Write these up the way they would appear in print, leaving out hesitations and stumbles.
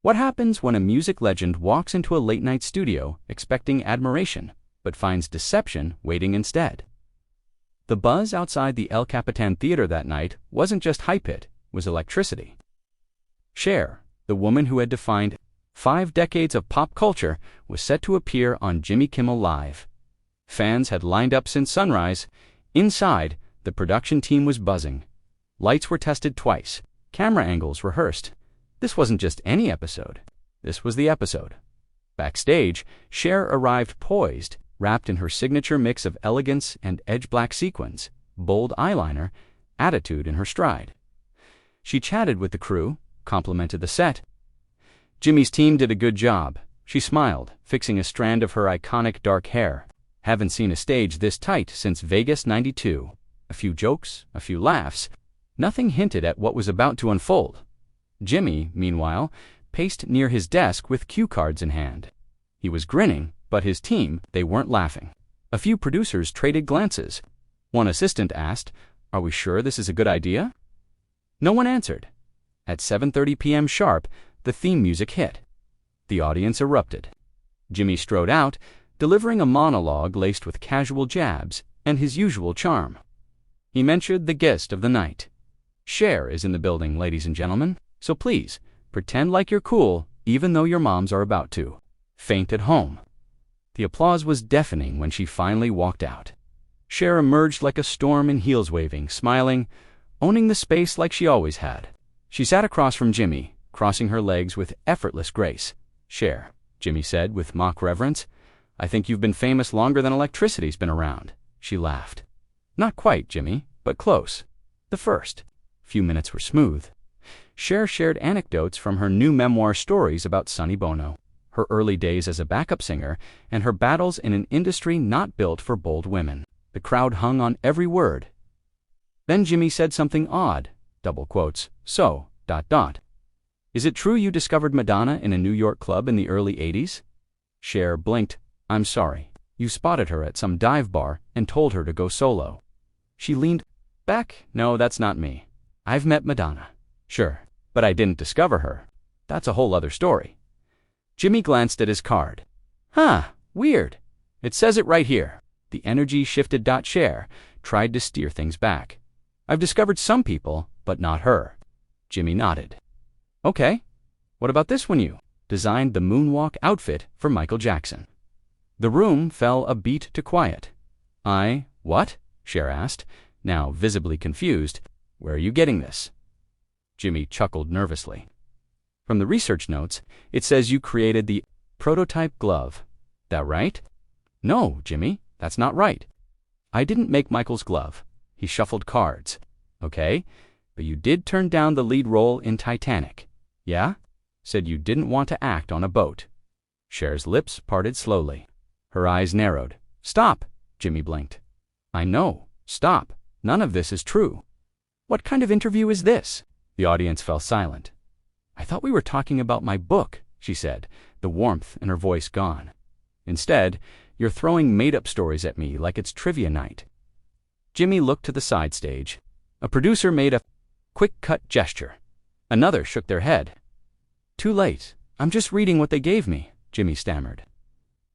What happens when a music legend walks into a late-night studio expecting admiration, but finds deception waiting instead? The buzz outside the El Capitan Theater that night wasn't just hype, it was electricity. Cher, the woman who had defined 5 decades of pop culture, was set to appear on Jimmy Kimmel Live. Fans had lined up since sunrise. Inside, the production team was buzzing. Lights were tested twice, camera angles rehearsed. This wasn't just any episode. This was the episode. Backstage, Cher arrived poised, wrapped in her signature mix of elegance and edge black sequins, bold eyeliner, attitude in her stride. She chatted with the crew, complimented the set. Jimmy's team did a good job. She smiled, fixing a strand of her iconic dark hair. Haven't seen a stage this tight since Vegas '92. A few jokes, a few laughs. Nothing hinted at what was about to unfold. Jimmy, meanwhile, paced near his desk with cue cards in hand. He was grinning, but his team, they weren't laughing. A few producers traded glances. One assistant asked, "Are we sure this is a good idea?" No one answered. At 7:30 p.m. sharp, the theme music hit. The audience erupted. Jimmy strode out, delivering a monologue laced with casual jabs and his usual charm. He mentioned the guest of the night. "Cher is in the building, ladies and gentlemen, so please, pretend like you're cool, even though your moms are about to faint at home." The applause was deafening when she finally walked out. Cher emerged like a storm in heels waving, smiling, owning the space like she always had. She sat across from Jimmy, crossing her legs with effortless grace. "Cher," Jimmy said with mock reverence, "I think you've been famous longer than electricity's been around." She laughed. "Not quite, Jimmy, but close. The first few minutes were smooth." Cher shared anecdotes from her new memoir stories about Sonny Bono, her early days as a backup singer, and her battles in an industry not built for bold women. The crowd hung on every word. Then Jimmy said something odd, double quotes, "So, ... Is it true you discovered Madonna in a New York club in the early '80s? Cher blinked. "I'm sorry. You spotted her at some dive bar and told her to go solo." She leaned back. "No, that's not me. I've met Madonna. Sure, but I didn't discover her. That's a whole other story." Jimmy glanced at his card. "Huh, weird. It says it right here." The energy shifted. Cher tried to steer things back. "I've discovered some people, but not her." Jimmy nodded. "Okay. What about this one? You designed the moonwalk outfit for Michael Jackson." The room fell a beat to quiet. What?" Cher asked, now visibly confused. "Where are you getting this?" Jimmy chuckled nervously. "From the research notes, it says you created the prototype glove. That right?" "No, Jimmy, that's not right. I didn't make Michael's glove." He shuffled cards. "Okay, but you did turn down the lead role in Titanic. Yeah? Said you didn't want to act on a boat." Cher's lips parted slowly. Her eyes narrowed. "Stop," Jimmy blinked. "I know. Stop. None of this is true." "What kind of interview is this?" The audience fell silent. "I thought we were talking about my book," she said, the warmth in her voice gone. "Instead, you're throwing made-up stories at me like it's trivia night." Jimmy looked to the side stage. A producer made a quick-cut gesture. Another shook their head. "Too late. I'm just reading what they gave me," Jimmy stammered.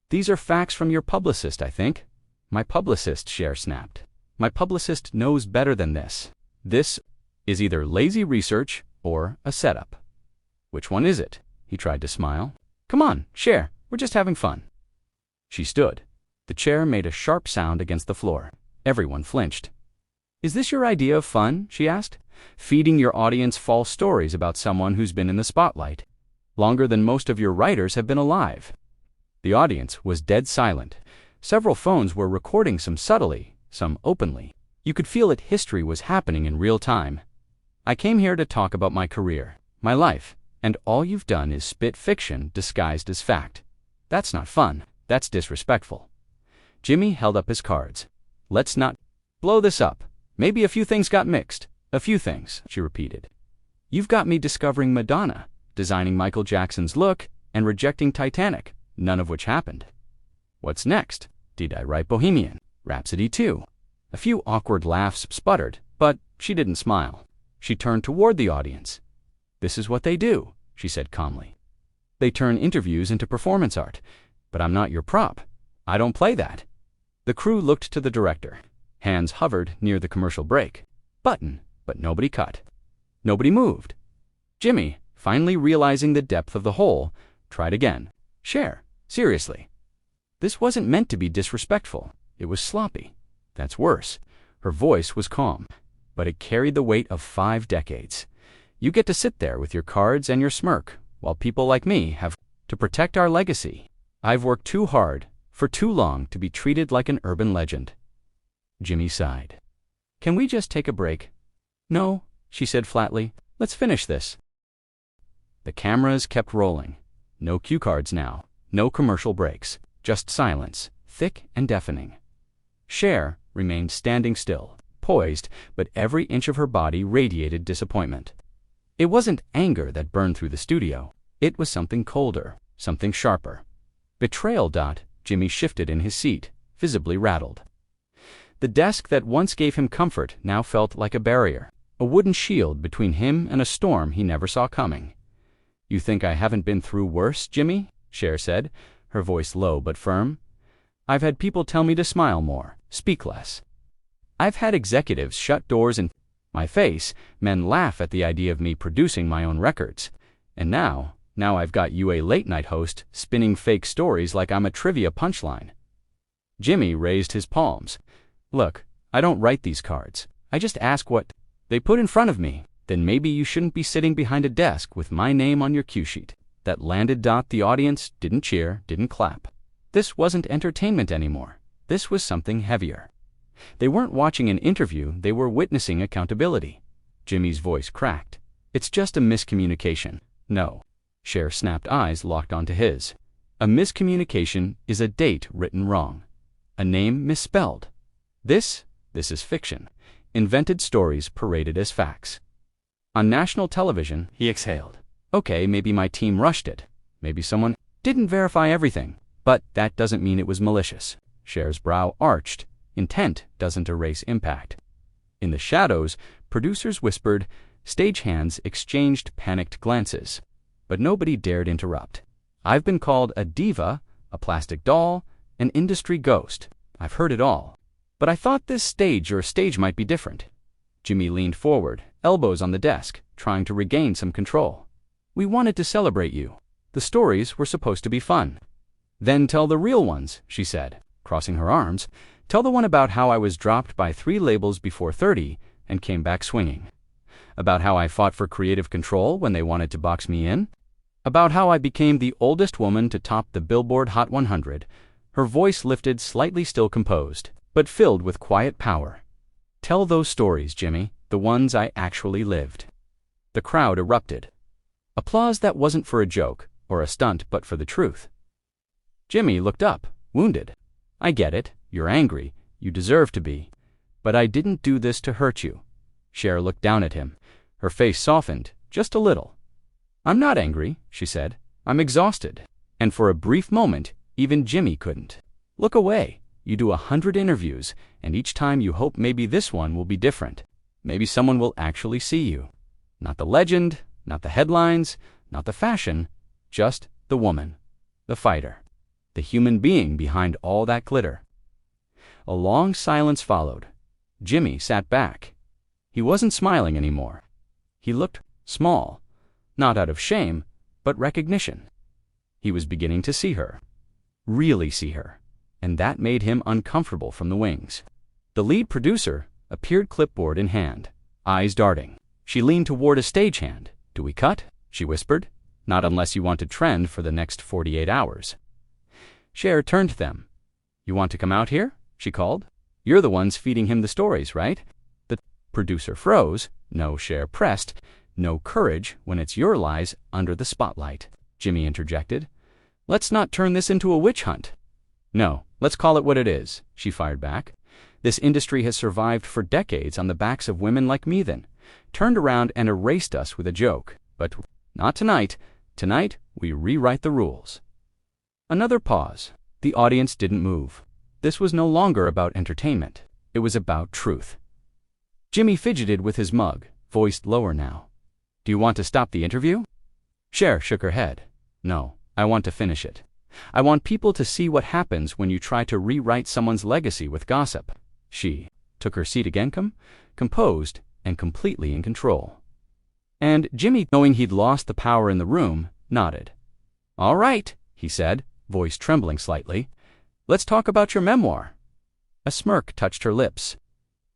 "These are facts from your publicist, I think." "My publicist," Cher snapped. "My publicist knows better than this. This is either lazy research or a setup." "Which one is it?" He tried to smile. "Come on, Cher, we're just having fun." She stood. The chair made a sharp sound against the floor. Everyone flinched. "Is this your idea of fun?" she asked. "Feeding your audience false stories about someone who's been in the spotlight longer than most of your writers have been alive?" The audience was dead silent. Several phones were recording, some subtly, some openly. You could feel that history was happening in real time. "I came here to talk about my career, my life, and all you've done is spit fiction disguised as fact. That's not fun. That's disrespectful." Jimmy held up his cards. "Let's not blow this up. Maybe a few things got mixed. A few things," she repeated. "You've got me discovering Madonna, designing Michael Jackson's look, and rejecting Titanic, none of which happened. What's next? Did I write Bohemian Rhapsody too?" A few awkward laughs sputtered, but she didn't smile. She turned toward the audience. "This is what they do," she said calmly. They turn interviews into performance art. But I'm not your prop. I don't play that. The crew looked to the director. Hands hovered near the commercial break. Button, but nobody cut. Nobody moved. Jimmy, finally realizing the depth of the hole, tried again. Cher, seriously. This wasn't meant to be disrespectful. It was sloppy. That's worse. Her voice was calm, but it carried the weight of 5 decades. You get to sit there with your cards and your smirk, while people like me have to protect our legacy. I've worked too hard, for too long, to be treated like an urban legend. Jimmy sighed. Can we just take a break? No, she said flatly. Let's finish this. The cameras kept rolling. No cue cards now. No commercial breaks. Just silence, thick and deafening. Cher remained standing still, poised, but every inch of her body radiated disappointment. It wasn't anger that burned through the studio. It was something colder, something sharper. Betrayal. Jimmy shifted in his seat, visibly rattled. The desk that once gave him comfort now felt like a barrier, a wooden shield between him and a storm he never saw coming. You think I haven't been through worse, Jimmy? Cher said, her voice low but firm. I've had people tell me to smile more, speak less. I've had executives shut doors in my face, men laugh at the idea of me producing my own records. And now I've got you, a late-night host, spinning fake stories like I'm a trivia punchline. Jimmy raised his palms. Look, I don't write these cards. I just ask what they put in front of me. Then maybe you shouldn't be sitting behind a desk with my name on your cue sheet. That landed. The audience didn't cheer, didn't clap. This wasn't entertainment anymore. This was something heavier. They weren't watching an interview, they were witnessing accountability. Jimmy's voice cracked. It's just a miscommunication. No. Cher's snapped eyes locked onto his. A miscommunication is a date written wrong. A name misspelled. This is fiction. Invented stories paraded as facts. On national television, he exhaled. Okay, maybe my team rushed it. Maybe someone didn't verify everything. But that doesn't mean it was malicious. Cher's brow arched. Intent doesn't erase impact. In the shadows, producers whispered, stagehands exchanged panicked glances. But nobody dared interrupt. I've been called a diva, a plastic doll, an industry ghost. I've heard it all. But I thought this stage might be different. Jimmy leaned forward, elbows on the desk, trying to regain some control. We wanted to celebrate you. The stories were supposed to be fun. Then tell the real ones, she said, crossing her arms. Tell the one about how I was dropped by 3 labels before 30 and came back swinging. About how I fought for creative control when they wanted to box me in. About how I became the oldest woman to top the Billboard Hot 100. Her voice lifted, slightly still composed, but filled with quiet power. Tell those stories, Jimmy, the ones I actually lived. The crowd erupted. Applause that wasn't for a joke or a stunt but for the truth. Jimmy looked up, wounded. I get it. You're angry. You deserve to be. But I didn't do this to hurt you. Cher looked down at him. Her face softened, just a little. I'm not angry, she said. I'm exhausted. And for a brief moment, even Jimmy couldn't. Look away. You do 100 interviews, and each time you hope maybe this one will be different. Maybe someone will actually see you. Not the legend, not the headlines, not the fashion, just the woman, the fighter, the human being behind all that glitter. A long silence followed. Jimmy sat back. He wasn't smiling anymore. He looked small, not out of shame, but recognition. He was beginning to see her, really see her, and that made him uncomfortable from the wings. The lead producer appeared, clipboard in hand, eyes darting. She leaned toward a stagehand. Do we cut? She whispered. Not unless you want to trend for the next 48 hours. Cher turned to them. You want to come out here? She called. You're the ones feeding him the stories, right? The producer froze. No, Cher pressed. No courage when it's your lies under the spotlight. Jimmy interjected. Let's not turn this into a witch hunt. No, let's call it what it is, she fired back. This industry has survived for decades on the backs of women like me then. Turned around and erased us with a joke. But not tonight. Tonight, we rewrite the rules. Another pause. The audience didn't move. This was no longer about entertainment. It was about truth. Jimmy fidgeted with his mug, voiced lower now. Do you want to stop the interview? Cher shook her head. No, I want to finish it. I want people to see what happens when you try to rewrite someone's legacy with gossip. She took her seat again, composed and completely in control. And Jimmy, knowing he'd lost the power in the room, nodded. "All right," he said, voice trembling slightly. "Let's talk about your memoir." A smirk touched her lips.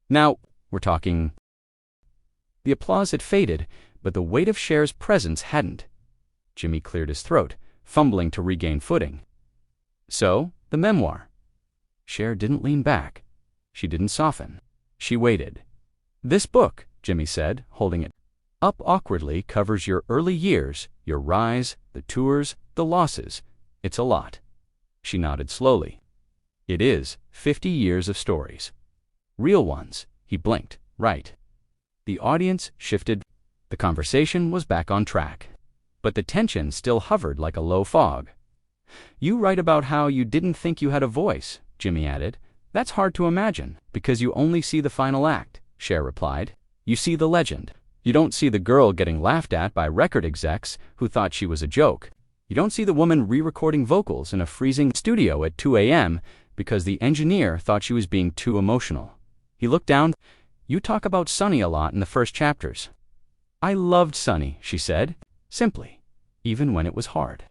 "Now, we're talking." The applause had faded, but the weight of Cher's presence hadn't. Jimmy cleared his throat, fumbling to regain footing. "So, the memoir." Cher didn't lean back. She didn't soften. She waited. "This book," Jimmy said, holding it up awkwardly, "covers your early years, your rise, the tours, the losses. It's a lot." She nodded slowly. "It is 50 years of stories. Real ones." He blinked. "Right." The audience shifted. The conversation was back on track. But the tension still hovered like a low fog. "You write about how you didn't think you had a voice," Jimmy added. "That's hard to imagine, because you only see the final act," Cher replied. "You see the legend. You don't see the girl getting laughed at by record execs who thought she was a joke. You don't see the woman re-recording vocals in a freezing studio at 2 a.m. because the engineer thought she was being too emotional." He looked down. "You talk about Sunny a lot in the first chapters." "I loved Sunny," she said, simply, even when it was hard.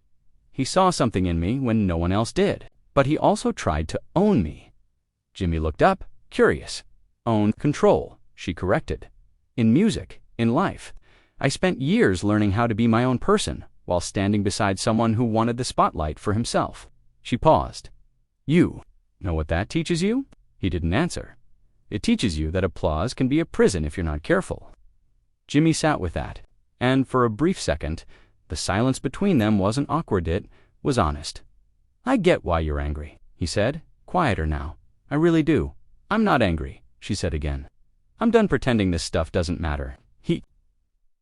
"He saw something in me when no one else did, but he also tried to own me." Jimmy looked up, curious. "Own, control," she corrected. "In music, in life. I spent years learning how to be my own person while standing beside someone who wanted the spotlight for himself." She paused. "You know what that teaches you?" He didn't answer. "It teaches you that applause can be a prison if you're not careful." Jimmy sat with that, and for a brief second, the silence between them wasn't awkward, it was honest. "I get why you're angry," he said, quieter now. "I really do." "I'm not angry," she said again. "I'm done pretending this stuff doesn't matter." He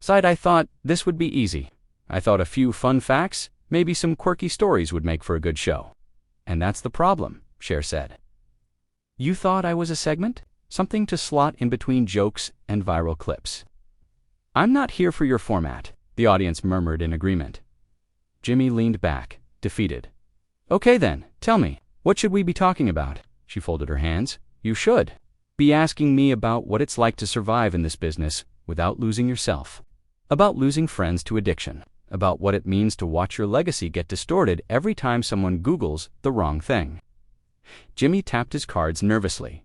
sighed. "I thought this would be easy. I thought a few fun facts, maybe some quirky stories would make for a good show." "And that's the problem," Cher said. "You thought I was a segment? Something to slot in between jokes and viral clips." "I'm not here for your format," the audience murmured in agreement. Jimmy leaned back, defeated. "Okay then, tell me, what should we be talking about?" She folded her hands. "You should be asking me about what it's like to survive in this business without losing yourself. About losing friends to addiction. About what it means to watch your legacy get distorted every time someone Googles the wrong thing." Jimmy tapped his cards nervously.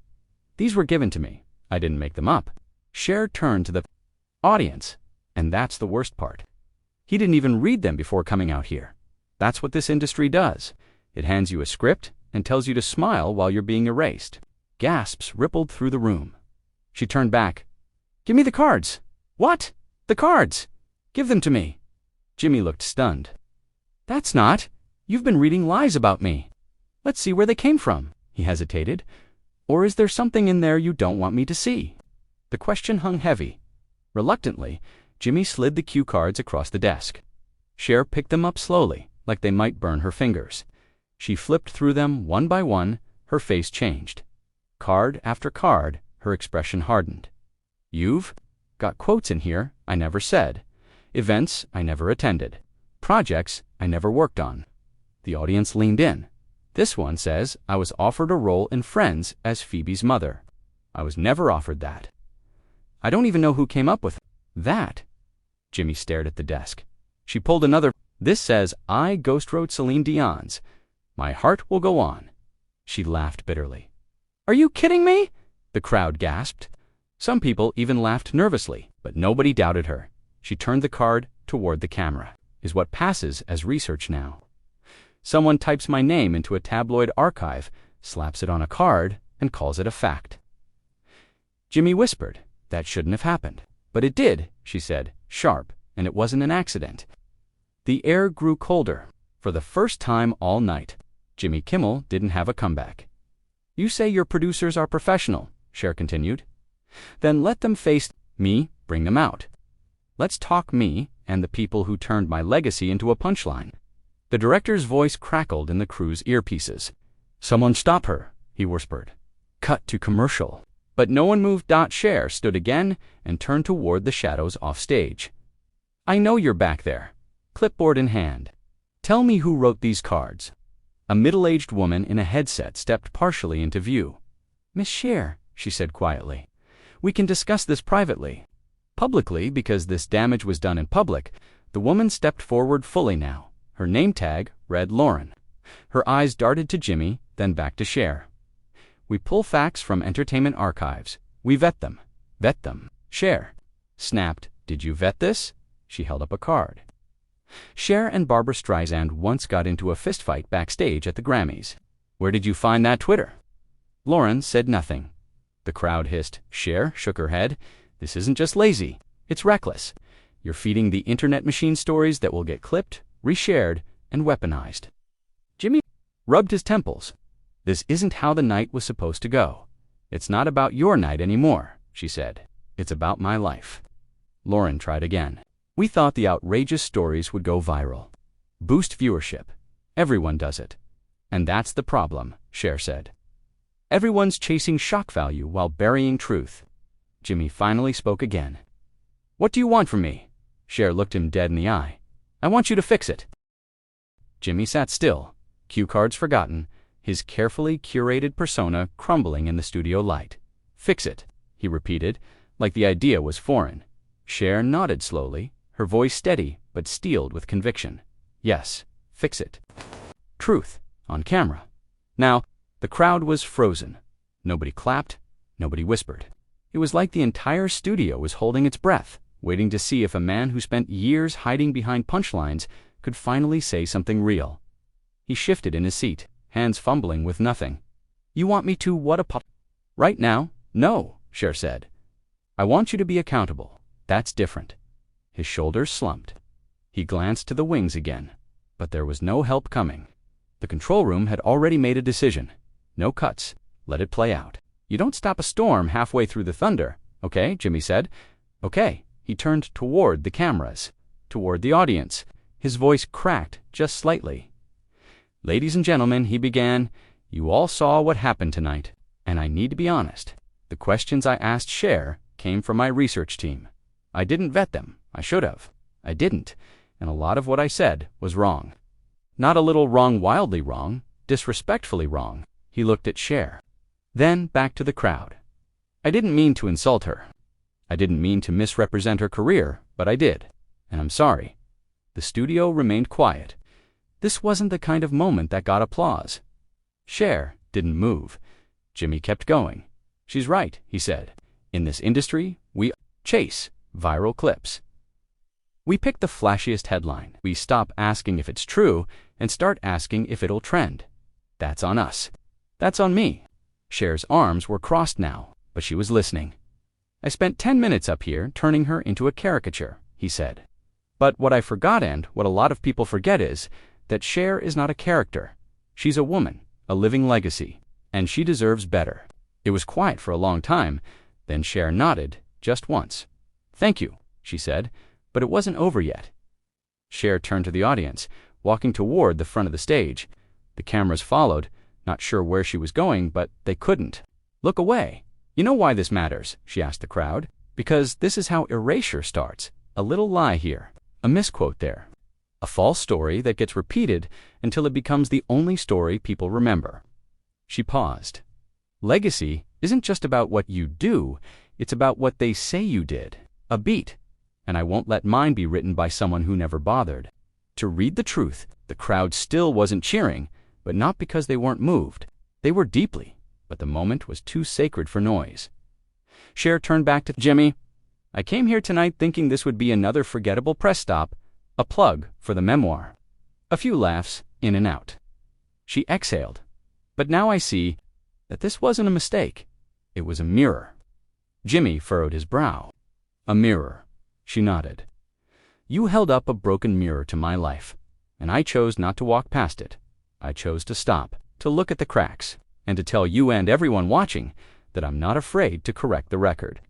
"These were given to me. I didn't make them up." Cher turned to the audience, and that's the worst part. He didn't even read them before coming out here. That's what this industry does. It hands you a script and tells you to smile while you're being erased. Gasps rippled through the room. She turned back. "Give me the cards." "What? The cards? Give them to me." Jimmy looked stunned. "That's not. You've been reading lies about me. Let's see where they came from." He hesitated. "Or is there something in there you don't want me to see?" The question hung heavy. Reluctantly, Jimmy slid the cue cards across the desk. Cher picked them up slowly, like they might burn her fingers. She flipped through them one by one. Her face changed. Card after card, her expression hardened. "You've got quotes in here I never said. Events I never attended. Projects I never worked on." The audience leaned in. "This one says I was offered a role in Friends as Phoebe's mother. I was never offered that. I don't even know who came up with that." Jimmy stared at the desk. She pulled another. "This says I ghostwrote Celine Dion's My Heart Will Go On." She laughed bitterly. "Are you kidding me?" The crowd gasped. Some people even laughed nervously, but nobody doubted her. She turned the card toward the camera. "Is what passes as research now. Someone types my name into a tabloid archive, slaps it on a card, and calls it a fact." Jimmy whispered, "That shouldn't have happened." "But it did," she said, sharp, "and it wasn't an accident." The air grew colder. For the first time all night, Jimmy Kimmel didn't have a comeback. "You say your producers are professional," Cher continued. "Then let them face me, bring them out. Let's talk me and the people who turned my legacy into a punchline." The director's voice crackled in the crew's earpieces. "Someone stop her," he whispered. Cut to commercial. But no one moved. Cher stood again and turned toward the shadows off stage. "I know you're back there, clipboard in hand." Tell me who wrote these cards. A middle-aged woman in a headset stepped partially into view. Miss Cher, she said quietly, we can discuss this privately. Publicly, because this damage was done in public, the woman stepped forward fully now. Her name tag read Lauren. Her eyes darted to Jimmy, then back to Cher. We pull facts from entertainment archives. We vet them. Vet them. Cher snapped, did you vet this? She held up a card. Cher and Barbra Streisand once got into a fistfight backstage at the Grammys. Where did you find that Twitter? Lauren said nothing. The crowd hissed. Cher shook her head. This isn't just lazy. It's reckless. You're feeding the internet machine stories that will get clipped, reshared, and weaponized. Jimmy rubbed his temples. This isn't how the night was supposed to go. It's not about your night anymore, she said. It's about my life. Lauren tried again. We thought the outrageous stories would go viral. Boost viewership. Everyone does it. And that's the problem, Cher said. Everyone's chasing shock value while burying truth. Jimmy finally spoke again. What do you want from me? Cher looked him dead in the eye. I want you to fix it. Jimmy sat still, cue cards forgotten, his carefully curated persona crumbling in the studio light. Fix it, he repeated, like the idea was foreign. Cher nodded slowly, her voice steady but steeled with conviction. Yes, fix it. Truth, on camera. Now, the crowd was frozen. Nobody clapped, nobody whispered. It was like the entire studio was holding its breath, waiting to see if a man who spent years hiding behind punchlines could finally say something real. He shifted in his seat, hands fumbling with nothing. You want me to what Right now, no, Cher said. I want you to be accountable. That's different. His shoulders slumped. He glanced to the wings again, but there was no help coming. The control room had already made a decision. No cuts. Let it play out. You don't stop a storm halfway through the thunder, okay? Jimmy said. Okay. He turned toward the cameras, toward the audience. His voice cracked just slightly. Ladies and gentlemen, he began, you all saw what happened tonight, and I need to be honest. The questions I asked Cher came from my research team. I didn't vet them. I should have. I didn't, and a lot of what I said was wrong. Not a little wrong, wildly wrong, disrespectfully wrong. He looked at Cher. Then back to the crowd. I didn't mean to insult her. I didn't mean to misrepresent her career, but I did, and I'm sorry. The studio remained quiet. This wasn't the kind of moment that got applause. Cher didn't move. Jimmy kept going. She's right, he said. In this industry, we chase viral clips. We pick the flashiest headline. We stop asking if it's true and start asking if it'll trend. That's on us. That's on me. Cher's arms were crossed now, but she was listening. I spent 10 minutes up here turning her into a caricature, he said. But what I forgot and what a lot of people forget is that Cher is not a character. She's a woman, a living legacy, and she deserves better. It was quiet for a long time, then Cher nodded, just once. Thank you, she said, but it wasn't over yet. Cher turned to the audience, walking toward the front of the stage. The cameras followed, not sure where she was going, but they couldn't. Look away. You know why this matters? She asked the crowd. Because this is how erasure starts. A little lie here, a misquote there. A false story that gets repeated until it becomes the only story people remember. She paused. Legacy isn't just about what you do, it's about what they say you did. A beat. And I won't let mine be written by someone who never bothered. To read the truth, the crowd still wasn't cheering, but not because they weren't moved. They were deeply, but the moment was too sacred for noise. Cher turned back to Jimmy. I came here tonight thinking this would be another forgettable press stop, a plug for the memoir. A few laughs, in and out. She exhaled. But now I see that this wasn't a mistake. It was a mirror. Jimmy furrowed his brow. A mirror. She nodded. You held up a broken mirror to my life, and I chose not to walk past it. I chose to stop, to look at the cracks, and to tell you and everyone watching that I'm not afraid to correct the record.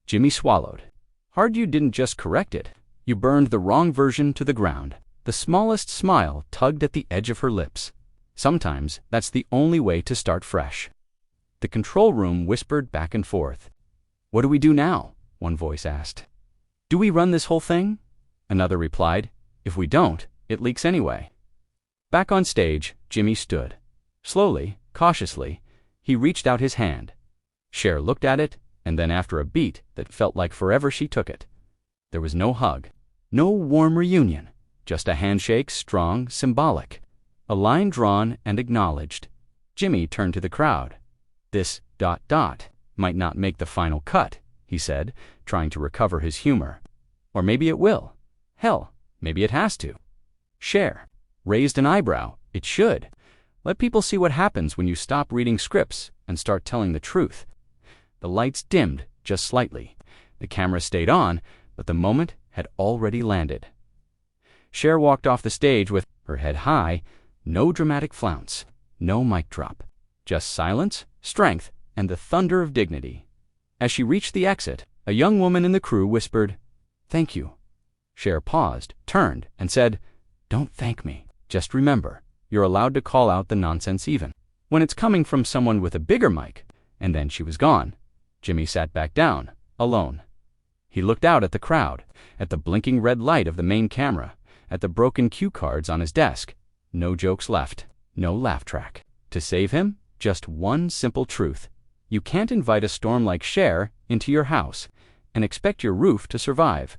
Jimmy swallowed. Hard you didn't just correct it. You burned the wrong version to the ground. The smallest smile tugged at the edge of her lips. Sometimes that's the only way to start fresh. The control room whispered back and forth. What do we do now? One voice asked. Do we run this whole thing? Another replied. If we don't, it leaks anyway. Back on stage, Jimmy stood. Slowly, cautiously, he reached out his hand. Cher looked at it, and then after a beat that felt like forever, she took it. There was no hug, no warm reunion, just a handshake, strong, symbolic. A line drawn and acknowledged. Jimmy turned to the crowd. This ... might not make the final cut, he said, trying to recover his humor. Or maybe it will. Hell, maybe it has to. Cher raised an eyebrow. It should. Let people see what happens when you stop reading scripts and start telling the truth. The lights dimmed just slightly. The camera stayed on, but the moment had already landed. Cher walked off the stage with her head high, no dramatic flounce, no mic drop, just silence, strength, and the thunder of dignity. As she reached the exit, a young woman in the crew whispered, "Thank you." Cher paused, turned, and said, "Don't thank me. Just remember, you're allowed to call out the nonsense even when it's coming from someone with a bigger mic." And then she was gone. Jimmy sat back down, alone. He looked out at the crowd, at the blinking red light of the main camera, at the broken cue cards on his desk. No jokes left, no laugh track. To save him, just one simple truth. You can't invite a storm like Cher into your house and expect your roof to survive.